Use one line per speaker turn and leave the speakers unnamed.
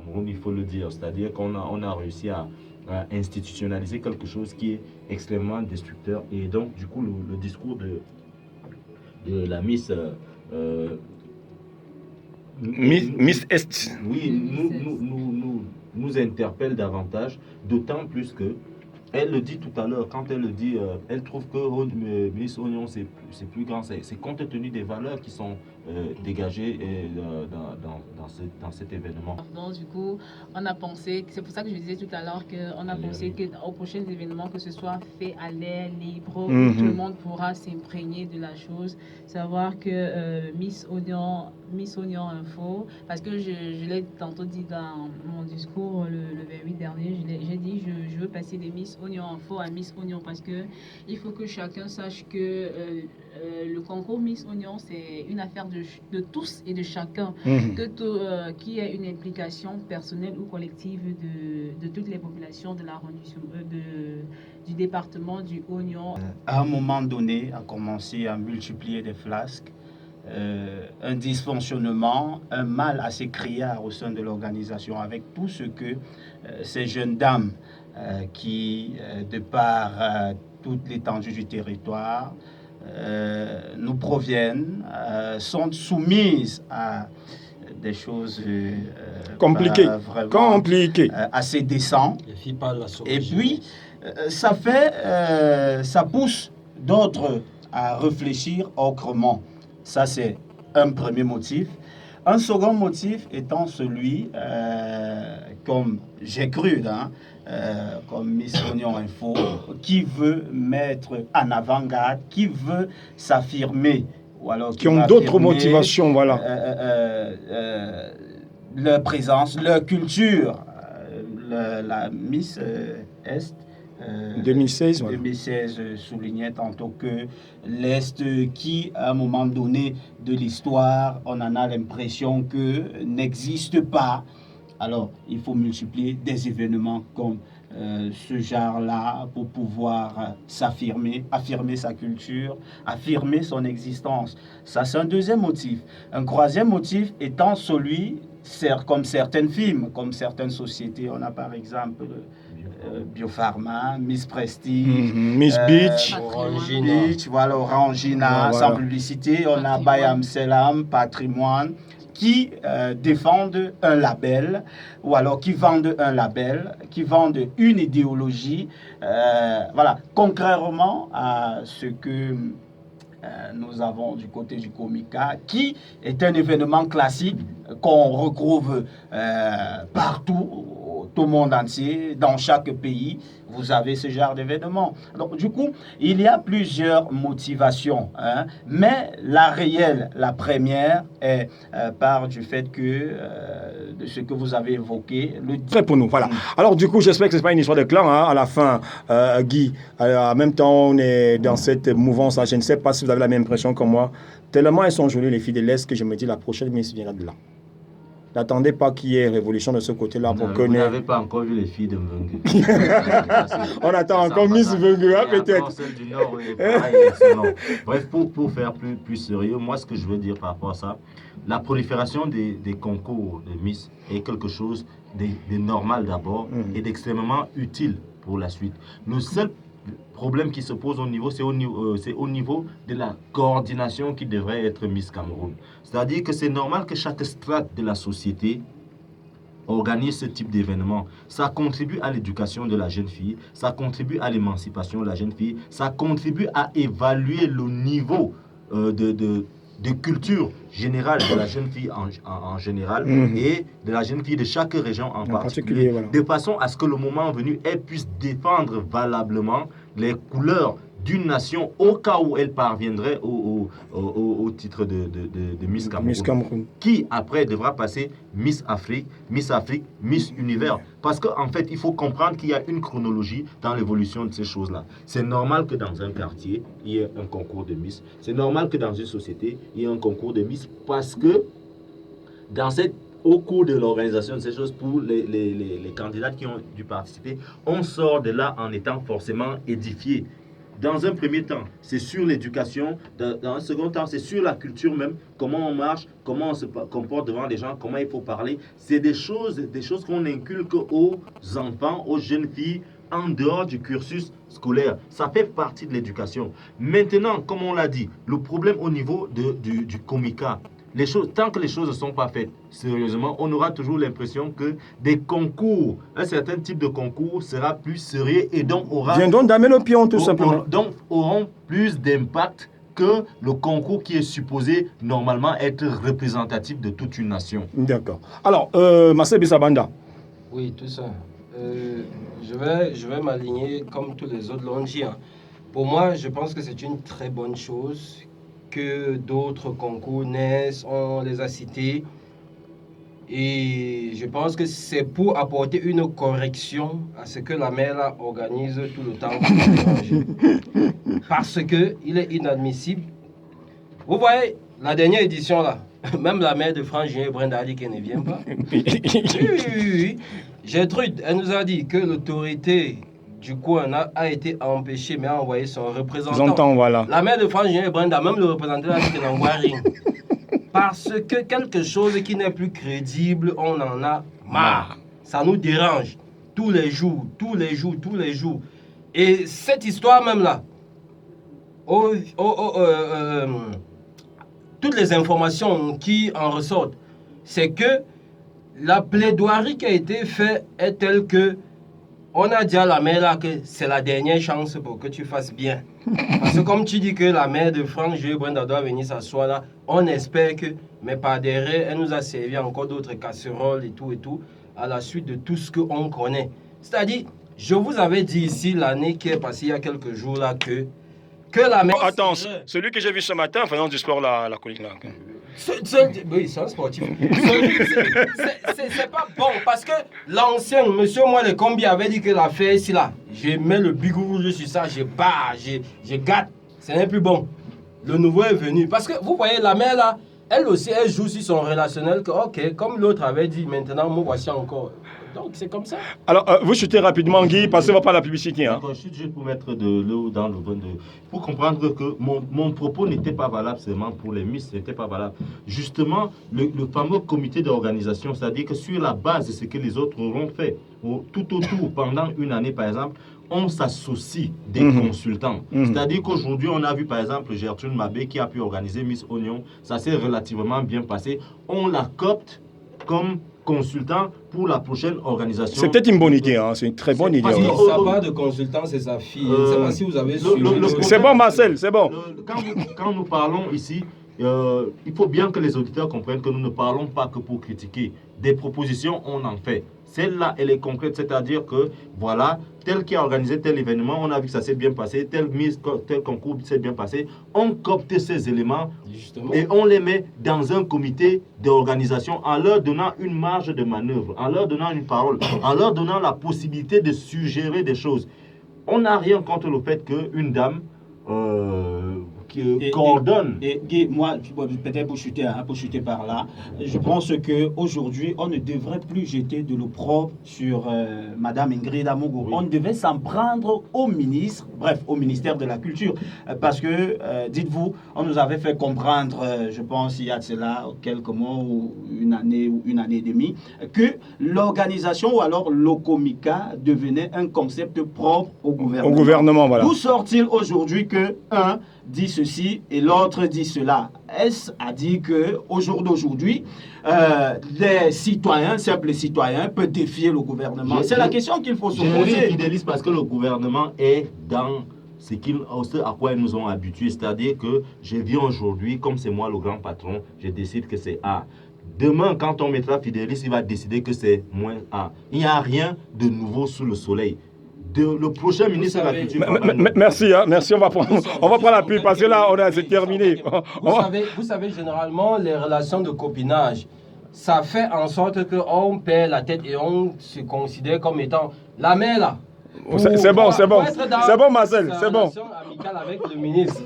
Cameroun, il faut le dire. C'est-à-dire on a réussi à institutionnaliser quelque chose qui est extrêmement destructeur. Et donc, du coup, le discours de la Miss
Miss Est.
oui, nous interpelle davantage, d'autant plus que elle le dit tout à l'heure, quand elle le dit, elle trouve que Miss Oignon, c'est plus grand, c'est compte tenu des valeurs qui sont dégagées dans cet événement.
Donc, du coup, on a pensé, c'est pour ça que je disais tout à l'heure qu'on a pensé qu'aux prochains événements, que ce soit fait à l'air libre, où tout le monde pourra s'imprégner de la chose, savoir que Miss Oignon Info, parce que je l'ai tantôt dit dans mon discours le 28 dernier, j'ai dit je veux passer des Miss Oignon Info à Miss Oignon, parce que il faut que chacun sache que le concours Miss Oignon, c'est une affaire de tous et de chacun, qui ait une implication personnelle ou collective de toutes les populations de l'arrondissement, du département du Oignon.
À un moment donné, a commencé à multiplier des flasques, un dysfonctionnement, un mal assez criard au sein de l'organisation, avec tout ce que ces jeunes dames qui, de par toute l'étendue du territoire, nous proviennent, sont soumises à des choses
compliquées,
assez décentes. Et puis, ça pousse d'autres à réfléchir autrement. Ça, c'est un premier motif. Un second motif étant celui, comme j'ai cru, comme Miss Oignon Info, qui veut mettre en avant-garde, qui veut s'affirmer. Ou alors
qui ont d'autres motivations, voilà.
Leur présence, leur culture. La Miss Est
2016,
voilà. 2016 soulignait tantôt que l'Est qui, à un moment donné de l'histoire, on en a l'impression que n'existe pas. Alors, il faut multiplier des événements comme ce genre-là pour pouvoir s'affirmer, affirmer sa culture, affirmer son existence. Ça, c'est un deuxième motif. Un troisième motif étant celui, comme certains films, comme certaines sociétés. On a par exemple Biopharma, Miss Prestige,
Miss Beach,
voilà, Orangina, sans publicité. On a Bayam Selam, Patrimoine, qui défendent un label, ou alors qui vendent un label, qui vendent une idéologie, voilà, contrairement à ce que nous avons du côté du Comica, qui est un événement classique qu'on retrouve partout, au monde entier, dans chaque pays, vous avez ce genre d'événement. Donc, du coup, il y a plusieurs motivations, mais la réelle, la première, est part du fait que, de ce que vous avez évoqué.
Très pour nous, voilà. Alors, du coup, j'espère que ce n'est pas une histoire de clan, à la fin, Guy. En même temps, on est dans cette mouvance, je ne sais pas si vous avez la même impression que moi. Tellement elles sont jolies, les filles de l'Est, que je me dis, la prochaine Miss viendra de là. N'attendez pas qu'il y ait révolution de ce côté-là pour connaître.
Vous n'avez pas encore vu les filles de Mvengue.
On attend encore Miss Mvengue, peut-être.
Celle du Nord, oui, pareil, bref, pour faire plus sérieux, moi, ce que je veux dire par rapport à ça, la prolifération des concours de Miss est quelque chose de normal d'abord et d'extrêmement utile pour la suite. Le seul problème qui se pose au niveau, c'est au niveau de la coordination qui devrait être Miss Cameroun. C'est-à-dire que c'est normal que chaque strate de la société organise ce type d'événement. Ça contribue à l'éducation de la jeune fille, ça contribue à l'émancipation de la jeune fille, ça contribue à évaluer le niveau de culture générale de la jeune fille en général et de la jeune fille de chaque région en particulier, voilà. De façon à ce que le moment venu, elle puisse défendre valablement les couleurs d'une nation au cas où elle parviendrait au titre de Miss Cameroun, qui après devra passer Miss Afrique, Miss Univers. Parce qu'en fait, il faut comprendre qu'il y a une chronologie dans l'évolution de ces choses-là. C'est normal que dans un quartier, il y ait un concours de Miss. C'est normal que dans une société, il y ait un concours de Miss parce que au cours de l'organisation de ces choses, pour les candidats qui ont dû participer, on sort de là en étant forcément édifié. dans un premier temps, c'est sur l'éducation. Dans un second temps, c'est sur la culture même. Comment on marche, comment on se comporte devant les gens, comment il faut parler. C'est des choses qu'on inculque aux enfants, aux jeunes filles, en dehors du cursus scolaire. Ça fait partie de l'éducation. Maintenant, comme on l'a dit, le problème au niveau du comica, tant que les choses ne sont pas faites sérieusement, on aura toujours l'impression que des concours, un certain type de concours sera plus sérieux et donc
viendront damer le pion tout simplement.
Donc auront plus d'impact que le concours qui est supposé normalement être représentatif de toute une nation.
D'accord. Alors, Marcel Bissabanda.
Oui, tout ça. Je vais m'aligner comme tous les autres l'ont dit. Hein. Pour moi, je pense que c'est une très bonne chose que d'autres concours naissent, on les a cités. Et je pense que c'est pour apporter une correction à ce que la mère organise tout le temps. Parce qu'il est inadmissible. Vous voyez, la dernière édition là, même la mère de Frangin Brenda a dit qu'elle ne vient pas. Oui. Gertrude, elle nous a dit que l'autorité du coin a été empêchée, mais a envoyé son représentant.
Voilà.
La mère de Frangin Brenda, même le représentant a dit qu'elle n'envoie rien. Parce que quelque chose qui n'est plus crédible, on en a marre. Ça nous dérange. Tous les jours. Et cette histoire même là, toutes les informations qui en ressortent, c'est que la plaidoirie qui a été faite est telle que on a dit à la mère là que c'est la dernière chance pour que tu fasses bien. Parce que comme tu dis que la mère de Franck Joe Brenda doit venir s'asseoir là, on espère que, mais par derrière, elle nous a servi encore d'autres casseroles et tout, à la suite de tout ce qu'on connaît. C'est-à-dire, je vous avais dit ici l'année qui est passée il y a quelques jours là que la mère...
Attends, celui que j'ai vu ce matin en faisant du sport la colline là.
Oui, c'est un sportif. C'est pas bon parce que l'ancien monsieur Moelle Combi avait dit que l'affaire ici là, je mets le bigou rouge sur ça, je bats, je gâte, ce n'est plus bon. Le nouveau est venu parce que vous voyez la mère là, elle aussi elle joue sur son relationnel que ok, comme l'autre avait dit, maintenant moi voici encore. Donc c'est comme ça.
Alors vous chutez rapidement Guy, passez-moi par la publicité. Hein.
Je chute juste pour mettre de l'eau dans le vin. Pour comprendre que mon propos n'était pas valable seulement pour les Miss, n'était pas valable. Justement, le fameux comité d'organisation, c'est-à-dire que sur la base de ce que les autres auront fait, tout autour, pendant une année par exemple, on s'associe des consultants. C'est-à-dire qu'aujourd'hui, on a vu par exemple Gertrude Mabé qui a pu organiser Miss Oignon. Ça s'est relativement bien passé. On la copte comme consultant pour la prochaine organisation.
C'est peut-être une bonne idée, hein? C'est une très bonne idée.
Si ça va de consultant, c'est sa fille. Je ne sais pas si vous avez suivi.
C'est bon Marcel, c'est bon.
Quand nous parlons ici, il faut bien que les auditeurs comprennent que nous ne parlons pas que pour critiquer. Des propositions, on en fait. Celle-là, elle est concrète, c'est-à-dire que, voilà, tel qui a organisé tel événement, on a vu que ça s'est bien passé, tel concours s'est bien passé, on copte ces éléments justement, et on les met dans un comité d'organisation en leur donnant une marge de manœuvre, en leur donnant une parole, en leur donnant la possibilité de suggérer des choses. On n'a rien contre le fait qu'une dame coordonne.
Et moi, peut-être pour chuter par là, je pense qu'aujourd'hui, on ne devrait plus jeter de l'opprobre sur Madame Ingrid Amogo. Oui. On devait s'en prendre au ministre, bref, au ministère de la Culture. Parce que, dites-vous, on nous avait fait comprendre, je pense, il y a de cela quelques mois ou une année et demie, que l'organisation ou alors l'Ocomica devenait un concept propre au gouvernement.
Au gouvernement, voilà.
D'où sort-il aujourd'hui que, dit ceci et l'autre dit cela. Est-ce à dire qu'au jour d'aujourd'hui, les citoyens, simples citoyens, peuvent défier le gouvernement? C'est la question qu'il faut se poser.
Fidéliste parce que le gouvernement est dans ce à quoi ils nous ont habitués. C'est-à-dire que je viens aujourd'hui, comme c'est moi le grand patron, je décide que c'est A. Demain, quand on mettra fidéliste, il va décider que c'est moins A. Il n'y a rien de nouveau sous le soleil. Le prochain ministre de la Culture.
Merci, hein, merci. On va prendre la pub parce que là, c'est terminé.
Vous savez, généralement, les relations de copinage, ça fait en sorte qu'on perd la tête et on se considère comme étant la mère là.
C'est bon, c'est bon. C'est bon, Marcel, c'est bon.
Relation amicale avec le ministre.